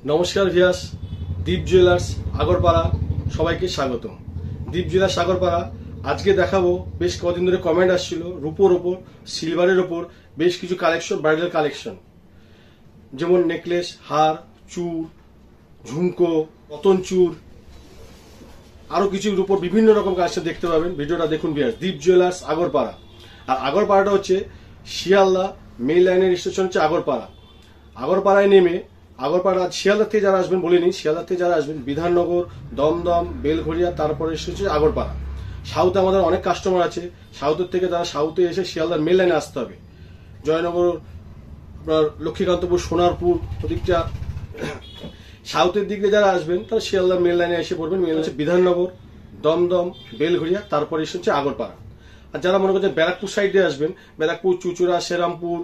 নমস্কার ভিয়াস, দীপ জুয়েলার্স আগরপাড়া সবাইকে স্বাগতম। দীপ জুয়েলার্স আগরপাড়া আজকে দেখাবো, বেশ কদিন ধরে কমেন্ট আসছিল রূপোর ওপর, সিলভারের ওপর বেশ কিছু কালেকশন, ব্রাইডাল কালেকশন, যেমন নেকলেস, হার, চূড়, ঝুমকো, পতন চূড়, আরো কিছু রূপোর বিভিন্ন রকম কালেকশন দেখতে পাবেন। ভিডিওটা দেখুন ভিয়াস। দীপ জুয়েলার্স আগরপাড়া, আর আগরপাড়াটা হচ্ছে শিয়ালদা মেইন লাইনের স্টেশন হচ্ছে আগরপাড়া। আগরপাড়ায় নেমে আগরপাড়া শিয়ালদা থেকে যারা আসবেন বলে নিন, শিয়ালদা থেকে যারা আসবেন বিধাননগর, দমদম, বেলঘরিয়া, তারপরে এসেছে আগরপাড়া। সাউথে আমাদের অনেক কাস্টমার আছে, সাউথের থেকে তারা সাউথে এসে শিয়ালদার মেল লাইনে আসতে হবে। জয়নগর, আপনার লক্ষ্মীকান্তপুর, সোনারপুর ওদিকটা সাউথের দিকে যারা আসবেন তারা শিয়ালদার মেল লাইনে এসে পড়বেন। মেল হচ্ছে বিধাননগর, দমদম, বেলঘরিয়া, তারপরে এসেছে আগরপাড়া। আর যারা মনে করছেন ব্যারাকপুর সাইডে আসবেন, ব্যারাকপুর, চুচুড়া, শ্রীরামপুর,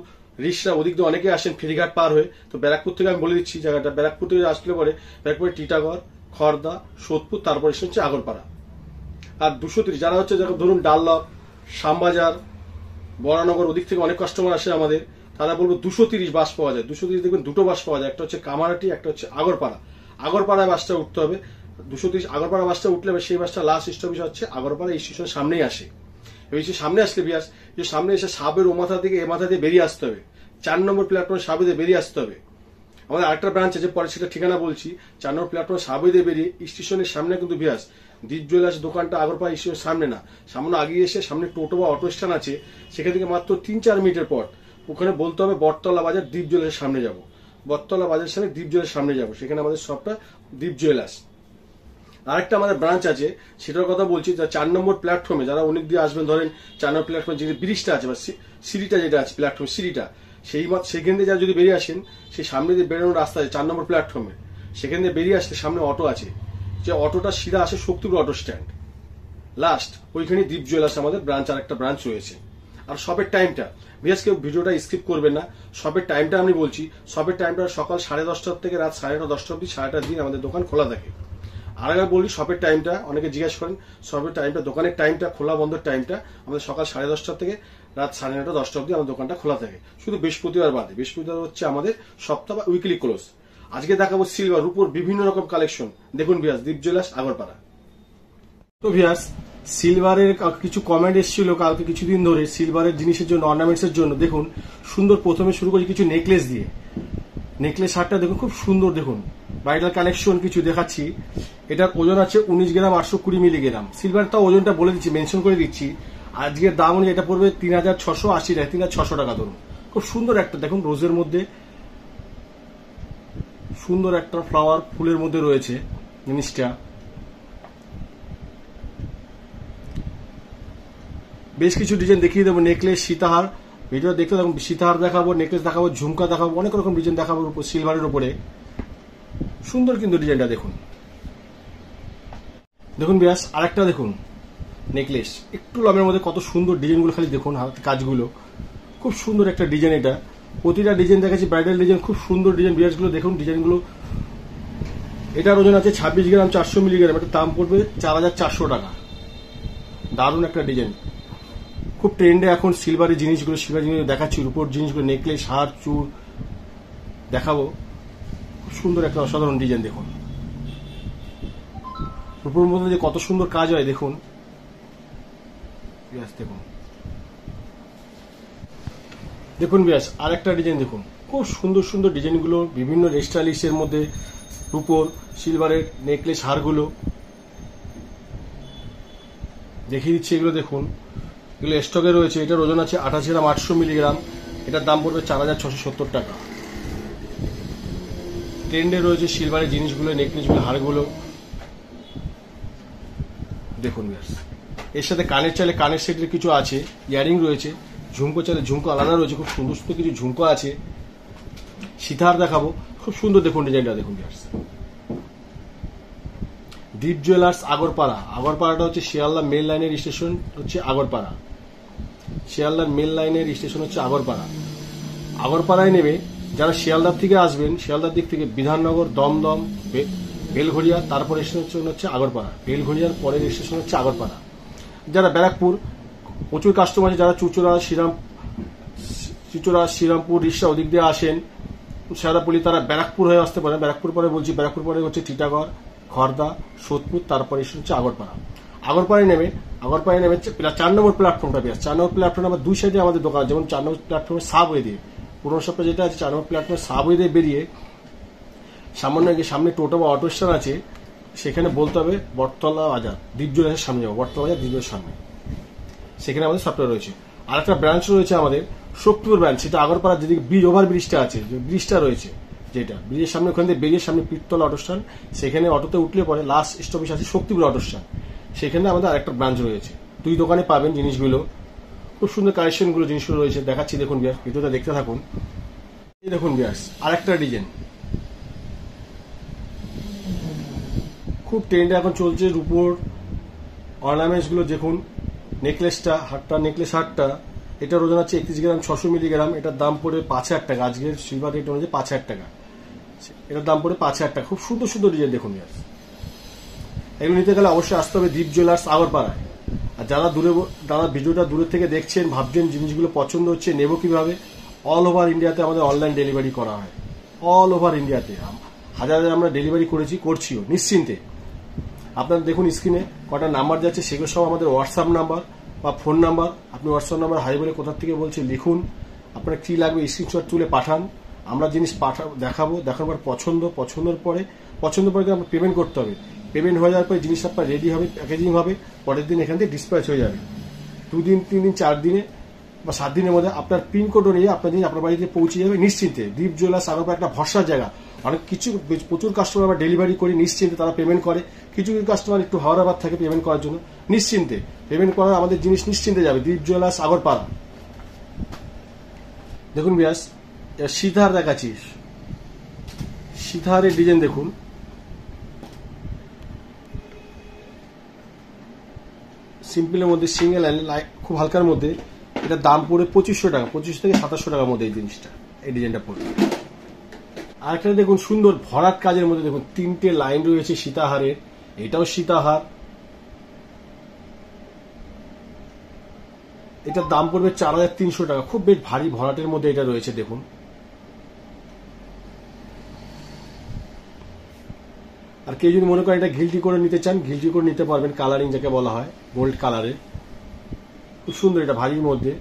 রিসরা ওদিক দিয়ে অনেকে আসেন ফেরিঘাট পার হয়ে। তো ব্যারাকপুর থেকে আমি বলে দিচ্ছি জায়গাটা, ব্যারাকপুর থেকে আসলে পরে ব্যারাকপুরে টিটাগড়, খড়দা, সোদপুর, তারপর এসে হচ্ছে আগরপাড়া। আর 230 যারা হচ্ছে ধরুন ডাল্লভ, শ্যামবাজার, বরানগর ওদিক থেকে অনেক কাস্টমার আসে আমাদের, তারা বলবো 230 বাস পাওয়া যায়। 230 দেখবেন দুটো বাস পাওয়া যায়, একটা হচ্ছে কামারহাটি, একটা হচ্ছে আগরপাড়া। আগরপাড়ায় বাসটা উঠতে হবে। 230 আগরপাড়া বাসটা উঠলে সেই বাসটা লাস্ট স্টপেজ হচ্ছে আগরপাড়া, এই স্টেশনের সামনেই আসে। এই সামনে আসলে বিয়াস, যে সামনে এসে সাবের ও মাথা থেকে এ মাথা দিয়ে বেরিয়ে আসতে হবে। 4 নম্বর প্ল্যাটফর্মে সাবে দিয়ে বেরিয়ে আসতে হবে। আমাদের আরেকটা ব্রাঞ্চ আছে, পরে সেটা ঠিকানা বলছি। 4 নম্বর প্ল্যাটফর্মে সাবে দিয়ে বেরিয়ে স্টেশনের সামনে কিন্তু বিয়াস দীপ জুয়েলার্স দোকানটা আগরপাড়া স্টেশনের সামনে না, সামনে আগিয়ে এসে সামনে টোটো বা অটো স্ট্যান্ড আছে, সেখান থেকে মাত্র 3-4 মিনিটের পর ওখানে বলতে হবে বটতলা বাজার, দীপ জুয়েলার্সের সামনে যাব। বটতলা বাজারের সামনে দীপ জুয়েলার্সের সামনে যাব, সেখানে আমাদের শপটা দীপ জুয়েলার্স। আরেকটা আমাদের ব্রাঞ্চ আছে, সেটার কথা বলছি। 4 নম্বর প্ল্যাটফর্মে যারা অনেক দিয়ে আসবেন, ধরেন 4 নম্বর প্ল্যাটফর্মে যে ব্রিজটা আছে বা সিঁড়িটা যেটা আছে, প্ল্যাটফর্ম সিঁড়িটা, সেখান দিয়ে যারা যদি বেরিয়ে আসেন, সেই সামনে দিয়ে বেরোনোর রাস্তা আছে 4 নম্বর প্ল্যাটফর্মে, সেখান দিয়ে বেরিয়ে আসলে সামনে অটো আছে, যে অটোটা সিধা আসে শক্তিপুর অটো স্ট্যান্ড লাস্ট, ওইখানে দীপ জুয়েলার্স আমাদের ব্রাঞ্চ, আর একটা ব্রাঞ্চ রয়েছে। আর শপের টাইমটা বিয়াস, কেউ ভিডিওটা স্কিপ করবেন না। শপের টাইমটা আমি বলছি, শপের টাইমটা সকাল 10:30 থেকে রাত 9:30 অব্দি, 7টা দিন আমাদের দোকান খোলা থাকে। আর একবার বলি শপের টাইমটা, অনেকে জিজ্ঞেস করেন শপের টাইমটা, দোকানের টাইমটা, খোলা বন্ধের টাইমটা আমাদের সকাল 10:30 থেকে রাত 9:30-10টা অব্দি আমাদের দোকানটা খোলা থাকে, শুধু বৃহস্পতিবার বাদে। বৃহস্পতিবার হচ্ছে আমাদের সপ্তাহ বা উইকলি ক্লোজ। আজকে দেখাবো সিলভার, রূপোর বিভিন্ন রকম কালেকশন। দেখুন ভিয়াস, দীপ জুয়েলার্স আগরপাড়া। তো ভিয়াস, সিলভারের কিছু কমেন্ট এসেছিল কালকে কিছুদিন ধরে সিলভারের জিনিসের জন্য, অর্নামেন্টস এর জন্য। দেখুন সুন্দর, প্রথমে শুরু করি কিছু নেকলেস দিয়ে। নেকলেস হারটা দেখুন খুব সুন্দর, দেখুন ব্রাইডাল কালেকশন কিছু দেখাচ্ছি। এটার ওজন আছে 19 গ্রাম 820 মিলিগ্রাম। সিলভারটা ওজনটা বলে দিচ্ছি, মেনশন করে দিচ্ছি। আজকের দাম অনুযায়ী এটা পড়বে 3680 টাকা, 3600 টাকা ধরুন। খুব সুন্দর একটা, দেখুন রোজের মধ্যে সুন্দর একটা ফ্লাওয়ার ফুলের মধ্যে রয়েছে জিনিসটা। বেশ কিছু ডিজাইন দেখিয়ে দেবো। নেকলেস, সীতাহার, ভিডিও দেখতে থাকুন। সীতাহার দেখাবো, নেকলেস দেখাবো, ঝুমকা দেখাবো, অনেক রকম ডিজাইন দেখাবো সিলভারের উপরে। সুন্দর কিন্তু ডিজাইনটা দেখুন। দেখুন ব্যাস, আরেকটা দেখুন নেকলেস, একটু লমের মধ্যে কত সুন্দর ডিজাইনগুলো, খালি দেখুন হাত কাজগুলো, খুব সুন্দর একটা ডিজাইন। এটা প্রতিটা ডিজাইন দেখাচ্ছি ব্রাইডাল ডিজাইন, খুব সুন্দর ডিজাইন। বিয়াসগুলো দেখুন ডিজাইনগুলো। এটার ওজন আছে 26 গ্রাম 400 মিলিগ্রাম। এটার দাম পড়বে 4400 টাকা। দারুণ একটা ডিজাইন, খুব ট্রেন্ডে এখন সিলভারের জিনিসগুলো। সিলভার জিনিসগুলো দেখাচ্ছি, রূপোর জিনিসগুলো, নেকলেস, হার, চূড় দেখাবো। খুব সুন্দর একটা অসাধারণ ডিজাইন দেখুন। রূপোর মধ্যে যে কত সুন্দর কাজ হয় দেখুন। দেখুন দেখুন ব্যাস, আরেকটা ডিজাইন দেখুন, খুব সুন্দর সুন্দর ডিজাইনগুলো, বিভিন্ন স্টাইলিশের মধ্যে রূপোর সিলভারের নেকলেস, হারগুলো দেখিয়ে দিচ্ছি। এগুলো দেখুন, এগুলো স্টকে রয়েছে। এটার ওজন আছে 28 গ্রাম 800 মিলিগ্রাম। এটার দাম পড়বে 4670 টাকা। ট্রেন্ডে রয়েছে সিলভারের জিনিসগুলো, নেকলেসগুলো, হারগুলো দেখুন ব্যাস। এর সাথে কানের চাইলে কানের সেটের কিছু আছে, ইয়ারিং রয়েছে, ঝুমকো চাইলে ঝুমকো আলাদা রয়েছে, খুব সুন্দর সুন্দর কিছু ঝুমকো আছে। সীতাহার দেখাবো, খুব সুন্দর দেখুন ডিজাইনটা দেখুন ব্যাস। দীপ জুয়েলার্স আগরপাড়া। আগরপাড়াটা হচ্ছে শিয়ালদা মেল লাইনের স্টেশন হচ্ছে আগরপাড়া। শিয়ালদার মেল লাইনের স্টেশন হচ্ছে আগরপাড়া। আগরপাড়ায় নেমে যারা শিয়ালদার থেকে আসবেন, শিয়ালদার দিক থেকে বিধাননগর, দমদম, বেলঘরিয়া, তারপর স্টেশন হচ্ছে আগরপাড়া। বেলঘরিয়ার পরের স্টেশন হচ্ছে আগরপাড়া। যারা ব্যারাকপুর, প্রচুর কাস্টমার আছে যারা চুচুড়া, শ্রীরামপুর, রিসরা ওদিক দিয়ে আসেন, শেওড়াফুলি তারা ব্যারাকপুর হয়ে আসতে পারে। ব্যারাকপুর পরে বলছি, ব্যারাকপুর পরে হচ্ছে টিটাগড়, খড়দা, সোদপুর, তারপরে হচ্ছে আগরপাড়া। আগরপাড়ায় নেমে 4 নম্বর প্ল্যাটফর্মটা পেয়ে 4 নম্বর প্ল্যাটফর্ম আমার দুই সাইডে আমাদের দোকান। যেমন 4 নম্বর প্ল্যাটফর্মে সাবওয়ে দিয়ে, পুরনো সপ্তাহে যেটা আছে 4 নম্বর প্ল্যাটফর্মে সাবওয়ে দিয়ে বেরিয়ে সামান্য গিয়ে সামনে টোটো বা অটো স্ট্যান্ড আছে, সেখানে বলতে হবে বটতলা বাজার, দ্বীপজলাসের সামনে যাবো, বটতলা বাজার দ্বীপজলার সামনে, সেখানে আমাদের সফটওয়্যার রয়েছে। আর একটা ব্রাঞ্চ রয়েছে আমাদের শক্তিপুর ব্রাঞ্চ, সেটা আগরপাড়ার যেদিকে ব্রিজ ওভার ব্রিজটা আছে, যে ব্রিজটা রয়েছে, যেটা ব্রিজের সামনে, ওখান থেকে বেরিয়ে সামনে পীরতলা অটো স্ট্যান্ড, সেখানে অটোতে উঠলে পরে লাস্ট স্টপেজ আছে শক্তিপুর অটো স্ট্যান্ড, সেখানে আমাদের আরেকটা ব্রাঞ্চ রয়েছে। দুই দোকানে পাবেন জিনিসগুলো, খুব সুন্দর কালেকশনগুলো জিনিসগুলো রয়েছে। দেখাচ্ছি, দেখুন বিয়াস, ভিডিওটা দেখতে থাকুন। এই দেখুন বিয়াস, আরেকটা ডিজাইন খুব ট্রেন্ডে এখন চলছে, রূপোর অর্নামেন্টস গুলো দেখুন। নেকলেসটা, হারটা, নেকলেস হারটা, এটার ওজন আছে 31 গ্রাম 600 মিলিগ্রাম। এটার দাম পড়ে 5,000 টাকা। আজকের সিলভার রেট অনুযায়ী 5,000 টাকা। এটার দাম পড়ে 5,000 টাকা। খুব সুন্দর সুন্দর ডিজাইন দেখুন বিয়াস। এগুলো নিতে গেলে অবশ্যই আসতে হবে দীপ জুয়েলার্স আগরপাড়ায়। আর যারা ভিডিওটা দূরের থেকে দেখছেন, ভাবছেন জিনিসগুলো পছন্দ হচ্ছে, নেব কিভাবে, অল ওভার ইন্ডিয়াতে আমাদের অনলাইন ডেলিভারি করা হয়। অল ওভার ইন্ডিয়াতে হাজার আমরা ডেলিভারি করছিও নিশ্চিন্তে। আপনারা দেখুন স্ক্রিনে কটা নাম্বার যাচ্ছে, সেগুলো সব আমাদের হোয়াটসঅ্যাপ নাম্বার বা ফোন নাম্বার। আপনি হোয়াটসঅ্যাপ নাম্বার হাই বলে কোথা থেকে বলছি লিখুন, আপনার কি লাগবে স্ক্রিনশট তুলে পাঠান। আমরা জিনিস দেখাবো, দেখানোর পর পছন্দের পরে আপনার পেমেন্ট করতে হবে। পেমেন্ট হয়ে যাওয়ার পরে জিনিস আপনার রেডি হবে, প্যাকেজিং হবে, পরের দিন এখান থেকে ডিসপ্যাচ হয়ে যাবে। 2 দিন 3 দিন 4 দিনে বা 7 দিনের মধ্যে আপনার পিনকোড নিয়ে আপনার জিনিস আপনার বাড়িতে পৌঁছে যাবে নিশ্চিন্তে। দীপ জুয়েলার্স আগরপাড়া একটা ভরসার জায়গা। অনেক প্রচুর কাস্টমার আমরা ডেলিভারি করি নিশ্চিন্তে, তারা পেমেন্ট করে। কিছু কাস্টমার একটু হাওড়াবাদ থাকে পেমেন্ট করার জন্য, নিশ্চিন্তে পেমেন্ট করার আমাদের জিনিস নিশ্চিন্তে যাবে। দীপ জুয়েলার্স আগরপাড়া। দেখুন বিয়াস, সীতাহার দেখাচ্ছি, সীতাহারের ডিজাইন দেখুন। সিম্পলের মধ্যে সিঙ্গেল খুব হালকার মধ্যে, এটার দাম পড়ে 2500 টাকা, 2500 থেকে 2700 টাকার মধ্যে এই জিনিসটা, এই ডিজাইনটা পড়বে। আর একটা দেখুন সুন্দর ভরাট কাজের মধ্যে দেখুন 3টে লাইন রয়েছে সীতাহারের, এটাও সীতাহার। এটার দাম পড়বে 4300 টাকা। খুব বেশ ভারী ভরাটের মধ্যে এটা রয়েছে দেখুন। আর কেউ যদি মনে করেন এটা গিল্টি করে নিতে চান, গিল্টি করে নিতে পারবেন, কালারিং যাকে বলা হয়, গোল্ড কালারের। খুব সুন্দর, এটা ভারীর মধ্যে।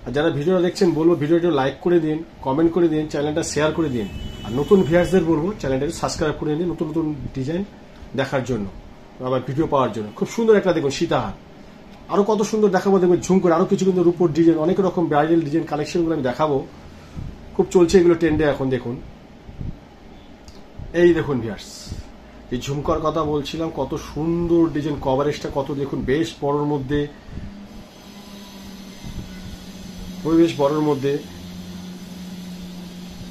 আর যারা ভিডিওটা দেখছেন বলবো ভিডিওটা লাইক করে দিন, কমেন্ট করে দিন, চ্যানেলটা শেয়ার করে দিন। আর নতুন ভিউয়ার্সদের বলবো চ্যানেলটা সাবস্ক্রাইব করে দিন নতুন নতুন ডিজাইন দেখার জন্য, আবার ভিডিও পাওয়ার জন্য। খুব সুন্দর একটা দেখুন সীতাহার। আরো কত সুন্দর দেখাবো, দেখবেন ঝুম করে আরো কিছু কিন্তু রূপোর ডিজাইন, অনেক রকম ব্রাইডাল ডিজাইন কালেকশনগুলো আমি দেখাবো। খুব চলছে এগুলো ট্রেন্ডে এখন দেখুন। এই দেখুন ভিউয়ার্স, এই ঝুমকার কথা বলছিলাম, কত সুন্দর ডিজাইন, কভারেজটা কত দেখুন, বেশ বড়র মধ্যে, বেশ বড়র মধ্যে।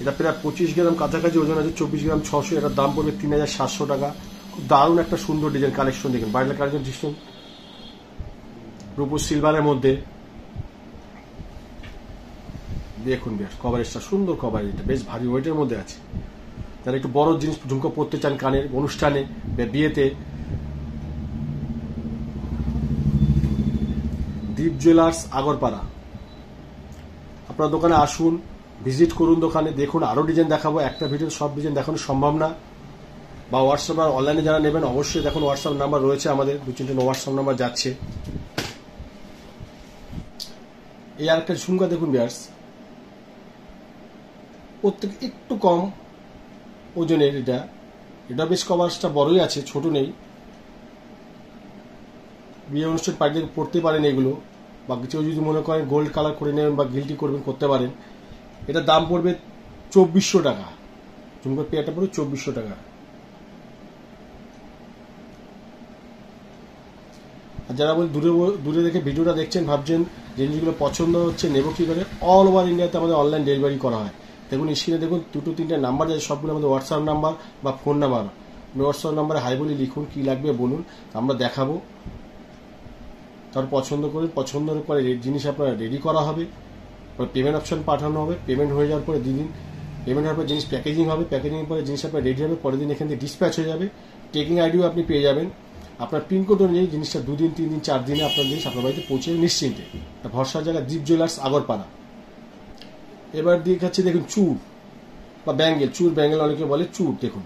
এটা প্রায় 25 গ্রাম কাছাকাছি ওজন আছে, 24 গ্রাম 600। এটার দাম পড়বে 3700 টাকা। খুব দারুণ একটা সুন্দর ডিজাইন কালেকশন দেখুন, ব্রাইডাল কালেকশন ডিজাইন রূপোর সিলভারের মধ্যে দেখুন। বেশ কভারেজটা সুন্দর কভারেজ, এটা বেশ ভারী ওয়েটের মধ্যে আছে। যারা একটু বড় জিনিস ঝুমকা পরতে চান কানের অনুষ্ঠানে বা বিয়েতে, দীপ জুয়েলার্স আগরপাড়া। আপনার দোকানে আসুন, ভিজিট করুন দোকানে, দেখুন আরো ডিজাইন দেখাবো। একটা ভিডিও সব ডিজাইন দেখানো সম্ভব না। বা হোয়াটসঅ্যাপ আর অনলাইনে যারা নেবেন অবশ্যই দেখুন, হোয়াটসঅ্যাপ নাম্বার রয়েছে আমাদের, 2-3টে হোয়াটসঅ্যাপ নাম্বার যাচ্ছে। এই আরেকটা ঝুমকা দেখুন ভিউয়ার্স, প্রত্যেক একটু কম ওজনের। এটা বেশ কভারটা বড়ই আছে, ছোট নেই। বিয়ে অনুষ্ঠান পার্টি পড়তে পারেন এগুলো, বা কিছু যদি মনে করেন গোল্ড কালার করে নেবেন বা গিল্টি করবেন করতে পারেন। এটার দাম পড়বে 2400 টাকা। ঝুমকার পেয়ারটা পড়বে 2400 টাকা। আর যারা বল দূরে দেখে ভিডিওটা দেখছেন, ভাবছেন জিনিসগুলো পছন্দ হচ্ছে, নেব কি করে, অল ওভার ইন্ডিয়াতে আমাদের অনলাইন ডেলিভারি করা হয়। দেখুন স্ক্রিনে দেখুন 2-3টে নাম্বার যাচ্ছে, সবগুলো আমাদের হোয়াটসঅ্যাপ নাম্বার বা ফোন নাম্বার। হোয়াটসঅ্যাপ নাম্বারে হাই বলে লিখুন, কি লাগবে বলুন, আমরা দেখাবো। তার পছন্দ করুন, পছন্দের পরে জিনিস আপনার রেডি করা হবে, পেমেন্ট অপশন পাঠানো হবে। পেমেন্ট হয়ে যাওয়ার পরে 2 দিন পেমেন্ট হওয়ার পর জিনিস প্যাকেজিং হবে, প্যাকেজিং পরে জিনিস আপনার রেডি হবে, পরের দিন এখান থেকে ডিসপ্যাচ হয়ে যাবে। ট্রেকিং আইডিও আপনি পেয়ে যাবেন। আপনার পিনকোড অনুযায়ী জিনিসটা 2 দিন 3 দিন 4 দিনে আপনার জিনিস আপনার বাড়িতে পৌঁছে নিশ্চিন্তে। ভরসার জায়গা দীপ জুয়েলার্স আগরপাড়া। এবার দেখাচ্ছি দেখুন চুর, বা ব্যাঙ্গেল, চুর ব্যাঙ্গেল অনেকে বলে চুর। দেখুন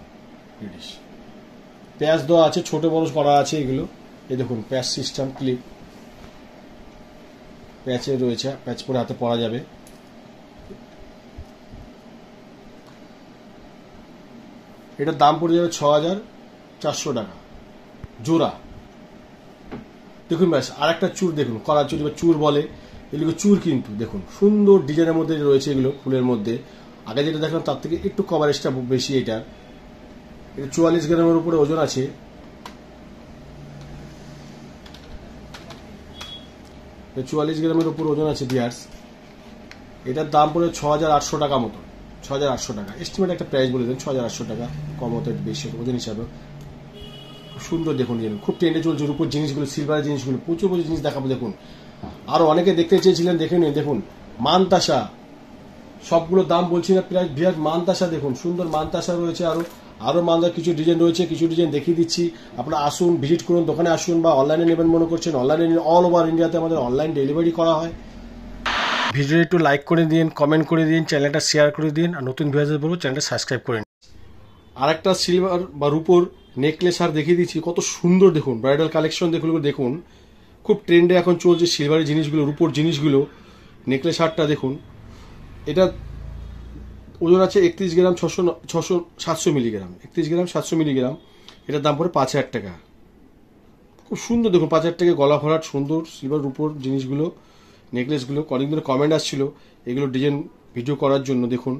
প্যাচ দেওয়া আছে, ছোট বড় করা আছে এগুলো। এই দেখুন প্যাচ সিস্টেম, ক্লিপ প্যাচে রয়েছে, প্যাচ পরে হাতে পরা যাবে। এটার দাম পড়ে যাবে 6400 টাকা জোড়া। দেখুন ব্যাস আর একটা চুর দেখুন, কলা চুর বা চুর বলে, এগুলো চুর কিন্তু দেখুন সুন্দর ডিজাইনের মধ্যে রয়েছে এগুলো, ফুলের মধ্যে। আগে যেটা দেখলাম তার থেকে একটু কভারেজটা বেশি। এটা 44 গ্রামের উপরে ওজন আছে। 44 গ্রামের উপর ওজন আছে ভিউয়ার্স। এটার দাম পড়ে 6800 টাকা মতো, 6800 টাকা এস্টিমেট একটা প্রাইস বলে দেন, 6800 টাকা, কম হতে বেশি ওজন হিসাবে। সুন্দর দেখুন, খুব ট্রেন্ডে চলছে রূপোর জিনিসগুলো, সিলভারের জিনিসগুলো, প্রচুর প্রচুর জিনিস দেখাবো। দেখুন আরো অনেকে দেখতে চেয়েছিলেন, দেখে নিন। দেখুন মানতাসা, সবগুলো দাম বলছি না প্রায় ভিউয়ার্স। মানতাসা দেখুন, সুন্দর মানতাসা রয়েছে, আরো মানতার কিছু ডিজাইন রয়েছে, কিছু ডিজাইন দেখিয়ে দিচ্ছি। আপনারা আসুন, ভিজিট করুন, দোকানে আসুন, বা অনলাইনে নেবেন মনে করছেন অনলাইনে নিন। অল ওভার ইন্ডিয়াতে আমাদের অনলাইন ডেলিভারি করা হয়। ভিডিও একটু লাইক করে দিন, কমেন্ট করে দিন, চ্যানেলটা শেয়ার করে দিন, আর নতুন ভিউয়ার্সদের বলবো চ্যানেলটা সাবস্ক্রাইব করে নিন। আরেকটা সিলভার বা রূপোর নেকলেস আর দেখিয়ে দিচ্ছি, কত সুন্দর দেখুন ব্রাইডাল কালেকশন দেখুন, খুব ট্রেন্ডে এখন চলছে সিলভারের জিনিসগুলো, রূপোর জিনিসগুলো। নেকলেস হারটা দেখুন, এটা ওজন আছে 31 গ্রাম 700 মিলিগ্রাম, 31 গ্রাম 700 মিলিগ্রাম। এটার দাম পড়ে 5000 টাকা। খুব সুন্দর দেখুন, 5000 টাকা গলা ভরাট সুন্দর সিলভার রূপোর জিনিসগুলো, নেকলেসগুলো। অনেক দিনের কমেন্ট আসছিল এগুলো ডিজাইন ভিডিও করার জন্য। দেখুন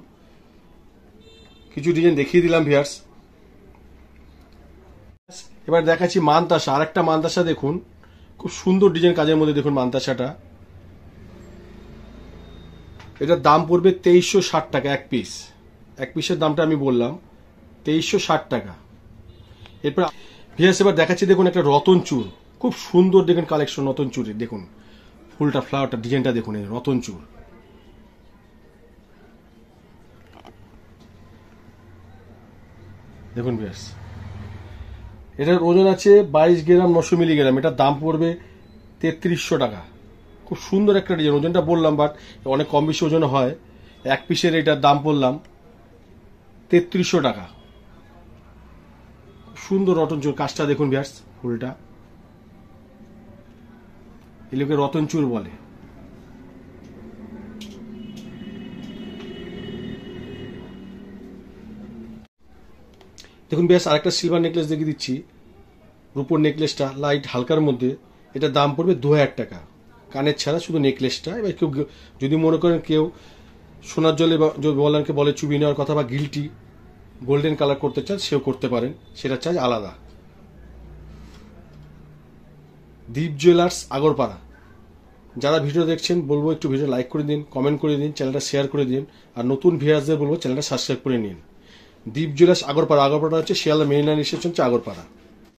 কিছু ডিজাইন দেখিয়ে দিলাম ভিউয়ার্স। এবার দেখাচ্ছি মানতাসা, আরেকটা মানতাসা দেখুন, খুব সুন্দর ডিজাইন কাজের মধ্যে। দেখুন মানতাসাটা, এটার দাম পড়বে 2360 টাকা এক পিস। এক পিসের দামটা আমি বললাম 2360 টাকা। এরপর ভিউয়ার্স এবার দেখাচ্ছি দেখুন একটা রতন চুর, খুব সুন্দর দেখুন কালেকশন রতন চুরের। দেখুন ফুলটা, ফ্লাওয়ারটা, ডিজাইনটা দেখুন, এই রতন চুর। দেখুন ভিউয়ার্স এটার ওজন আছে 22 গ্রাম 900 মিলিগ্রাম। এটার দাম পড়বে 3300 টাকা। খুব সুন্দর একটা ডিজাইন, ওজনটা বললাম বাট অনেক কম বেশি ওজন হয়। এক পিসের এটার দাম বললাম 3300 টাকা। সুন্দর রতন চুর, কাজটা দেখুন ভিউয়ার্স, ফুলটা এগুলোকে রতন চুর বলে। দেখুন ভিউয়ার্স আরেকটা সিলভার নেকলেস দেখিয়ে দিচ্ছি, রূপোর নেকলেসটা লাইট হালকার মধ্যে। এটার দাম পড়বে 2000 টাকা, কানের ছাড়া শুধু নেকলেসটা। এবার কেউ যদি মনে করেন কেউ সোনার জলে বলানকে বলে চুবি নেওয়ার কথা, বা গিল্টি গোল্ডেন কালার করতে চান, সেও করতে পারেন, সেটা চার্জ আলাদা। দীপ জুয়েলার্স আগরপাড়া। যারা ভিডিও দেখছেন বলবো একটু ভিডিও লাইক করে দিন, কমেন্ট করে দিন, চ্যানেলটা শেয়ার করে দিন, আর নতুন ভিউয়ার্সদের বলবো চ্যানেলটা সাবস্ক্রাইব করে নিন। দীপ জুয়েলার্স আগরপাড়া, আগরপাড়া হচ্ছে শিয়ালদা মেইন লাইন স্টেশন হচ্ছে আগরপাড়া।